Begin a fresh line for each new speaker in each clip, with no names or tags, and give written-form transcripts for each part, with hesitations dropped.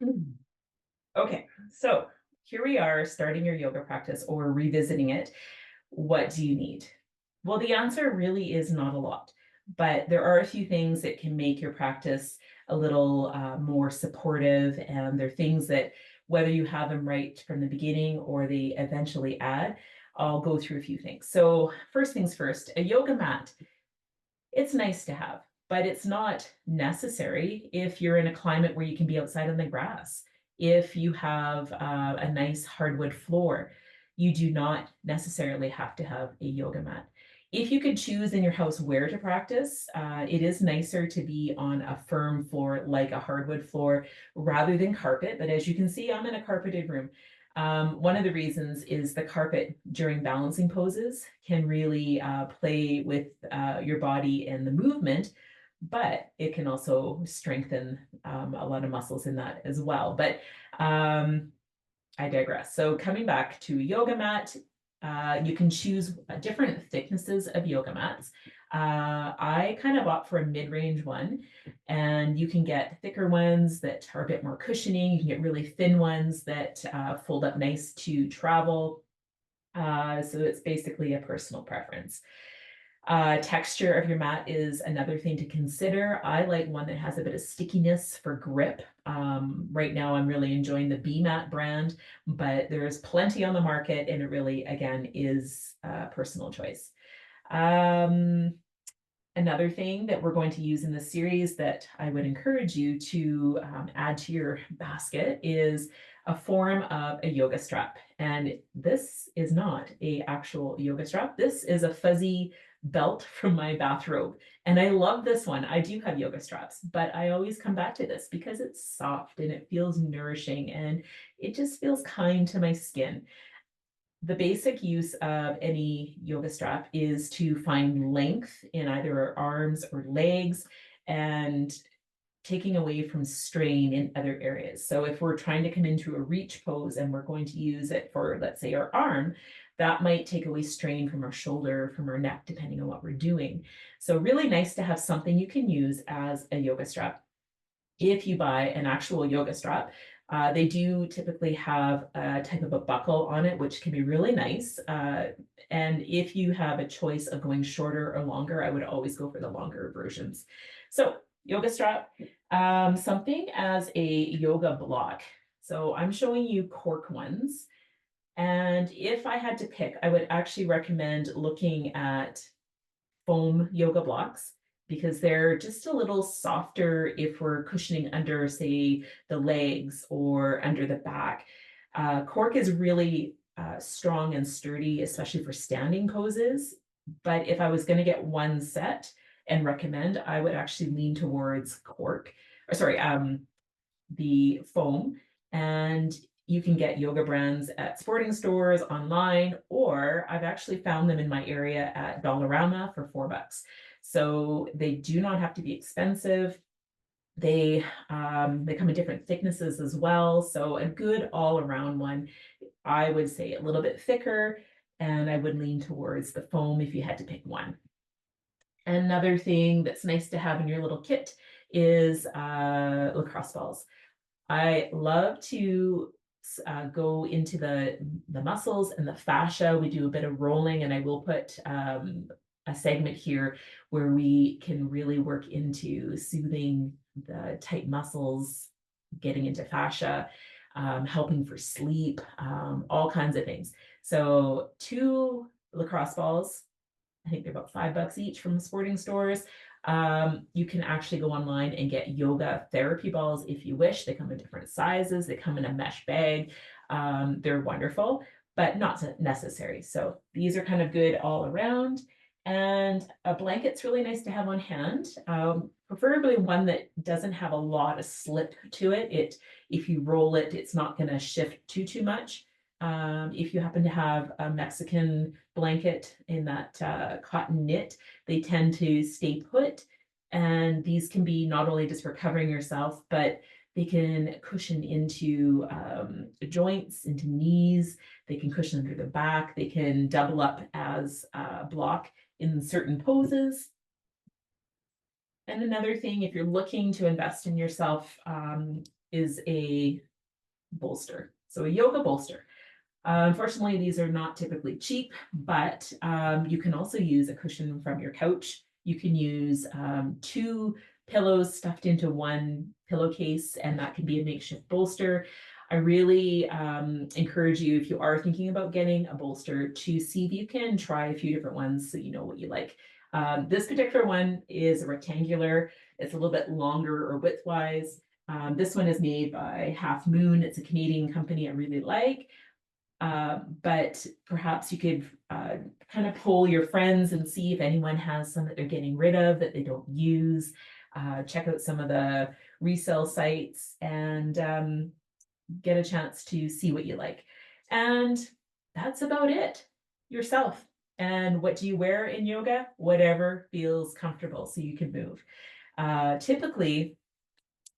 Mhm. Okay, so here we are starting your yoga practice or revisiting it. What do you need? Well, the answer really is not a lot, but there are a few things that can make your practice a little more supportive. And they're things that, whether you have them right from the beginning or they eventually add, I'll go through a few things. So, first things first, a yoga mat, it's nice to have, but it's not necessary if you're in a climate where you can be outside on the grass. If you have a nice hardwood floor, you do not necessarily have to have a yoga mat. If you could choose in your house where to practice, it is nicer to be on a firm floor like a hardwood floor rather than carpet. But as you can see, I'm in a carpeted room. One of the reasons is the carpet during balancing poses can really play with your body and the movement, but it can also strengthen a lot of muscles in that as well. But I digress. So coming back to yoga mat, you can choose different thicknesses of yoga mats. I kind of opt for a mid-range one, and you can get thicker ones that are a bit more cushioning. You can get really thin ones that fold up nice to travel. So it's basically a personal preference. Texture of your mat is another thing to consider. I like one that has a bit of stickiness for grip. Right now, I'm really enjoying the B Mat brand, but there's plenty on the market, and it really, again, is personal choice. Um, Another thing that we're going to use in this series that I would encourage you to add to your basket is a form of a yoga strap. And this is not a actual yoga strap. This is a fuzzy belt from my bathrobe. And I love this one. I do have yoga straps, but I always come back to this because it's soft and it feels nourishing and it just feels kind to my skin. The basic use of any yoga strap is to find length in either our arms or legs and taking away from strain in other areas. So if we're trying to come into a reach pose and we're going to use it for, let's say, our arm, that might take away strain from our shoulder, from our neck, depending on what we're doing. So really nice to have something you can use as a yoga strap. If you buy an actual yoga strap, they do typically have a type of a buckle on it, which can be really nice. And if you have a choice of going shorter or longer, I would always go for the longer versions. So, yoga strap, something as a yoga block. So, I'm showing you cork ones. And if I had to pick, I would actually recommend looking at foam yoga blocks because they're just a little softer if we're cushioning under, say, the legs or under the back. Cork is really strong and sturdy, especially for standing poses. But if I was going to get one set and recommend, I would actually lean towards cork, or sorry, the foam. And you can get yoga brands at sporting stores online, or I've actually found them in my area at Dollarama for $4. So they do not have to be expensive. They come in different thicknesses as well. So a good all around one. I would say a little bit thicker, and I would lean towards the foam if you had to pick one. Another thing that's nice to have in your little kit is lacrosse balls. I love to go into the muscles and the fascia. We do a bit of rolling, and I will put a segment here where we can really work into soothing the tight muscles, getting into fascia, helping for sleep, all kinds of things. So two lacrosse balls, I think they're about $5 each from sporting stores. You can actually go online and get yoga therapy balls if you wish. They come in different sizes. They come in a mesh bag. They're wonderful, but not necessary. So these are kind of good all around. And a blanket's really nice to have on hand. Preferably one that doesn't have a lot of slip to it. If you roll it, it's not going to shift too much. If you happen to have a Mexican blanket in that cotton knit, they tend to stay put. And these can be not only just for covering yourself, but they can cushion into joints, into knees. They can cushion under the back. They can double up as a block in certain poses. And another thing, if you're looking to invest in yourself, is a bolster. So a yoga bolster. Unfortunately, these are not typically cheap, but you can also use a cushion from your couch. You can use two pillows stuffed into one pillowcase, and that can be a makeshift bolster. I really encourage you, if you are thinking about getting a bolster, to see if you can try a few different ones so you know what you like. This particular one is rectangular. It's a little bit longer or widthwise. This one is made by Half Moon. It's a Canadian company I really like. But perhaps you could kind of poll your friends and see if anyone has some that they're getting rid of that they don't use. Check out some of the resale sites and get a chance to see what you like. And that's about it. Yourself. And what do you wear in yoga? Whatever feels comfortable so you can move. Typically,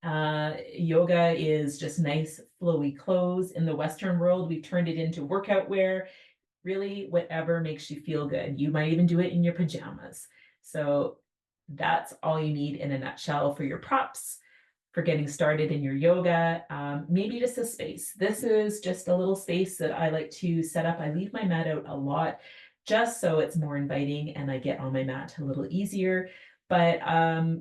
yoga is just nice, flowy clothes. In the Western world, we've turned it into workout wear. Really, whatever makes you feel good. You might even do it in your pajamas. So that's all you need in a nutshell for your props, for getting started in your yoga. Maybe just a space. This is just a little space that I like to set up. I leave my mat out a lot just so it's more inviting and I get on my mat a little easier. But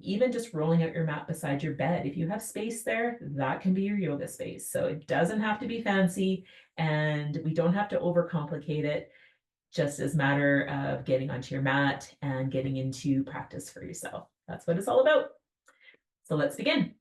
even just rolling out your mat beside your bed, if you have space there, that can be your yoga space. So it doesn't have to be fancy and we don't have to overcomplicate it. Just as a matter of getting onto your mat and getting into practice for yourself. That's what it's all about. So let's begin.